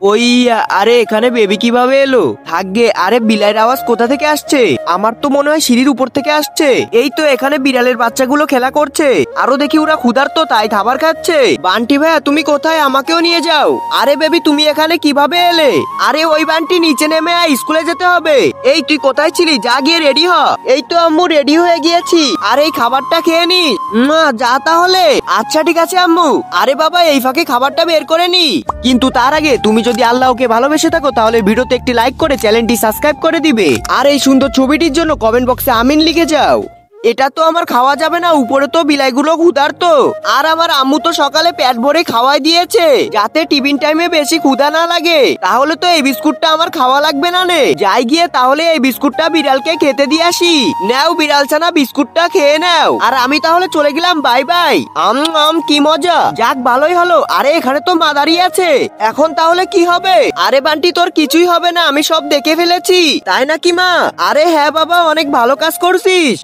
ওই আরে এখানে বেবি কিভাবে এলো? থাকবে। আরে বিড়ালের আওয়াজ কোথা থেকে আসছে? আমার তো মনে হয় সিঁড়ির উপর থেকে আসছে। এই তো এখানে বিড়ালের বাচ্চাগুলো খেলা করছে। আরো দেখি ওরা ক্ষুধার্ত, তাই খাবার খাচ্ছে। বান্টি ভাইয়া তুমি কোথায়? আমাকেও নিয়ে যাও। আরে বেবি তুমি এখানে কিভাবে এলে? আরে ওই বান্টি নিচে নেমে আয়, স্কুলে যেতে হবে। এই তুই কোথায় ছিলি? যা গিয়ে রেডি হ। এই তো আম্মু রেডি হয়ে গিয়েছি। আর এই খাবারটা খেয়ে নি। যা তাহলে। আচ্ছা ঠিক আছে আম্মু। আরে বাবা এই ফাঁকে খাবারটা বের করে নি। কিন্তু তার আগে তুমি যদি আল্লাহকে ভালোবেসে থাকো তাহলে ভিডিওতে একটি লাইক করে চ্যানেলটি সাবস্ক্রাইব করে দিবে। আর এই সুন্দর ছবিটির জন্য কমেন্ট বক্সে আমিন লিখে যাও। এটা তো আমার খাওয়া যাবে না, উপরে তো বিলাইগুলো ক্ষুধার্ত। আর আমার আম্মু তো সকালে পেট ভরে খাওয়াই দিয়েছে, যাতে টিফিন টাইমে বেশি ক্ষুধা না লাগে। তাহলে তো এই বিস্কুটটা আমার খাওয়া লাগবে না নে। যাই গিয়ে তাহলে এই বিস্কুটটা বিড়ালকে খেতে দিয়ে আসি। নাও বিড়াল ছানা বিস্কুটটা খেয়ে নাও। আর আমি তাহলে চলে গেলাম, বাই বাই। কি মজা। যাক ভালোই হলো। আরে এখানে তো মা দাঁড়িয়ে আছে। এখন তাহলে কি হবে? আরে বান্টি তোর কিছুই হবে না, আমি সব দেখে ফেলেছি। তাই নাকি মা? আরে হ্যাঁ বাবা, অনেক ভালো কাজ করছিস।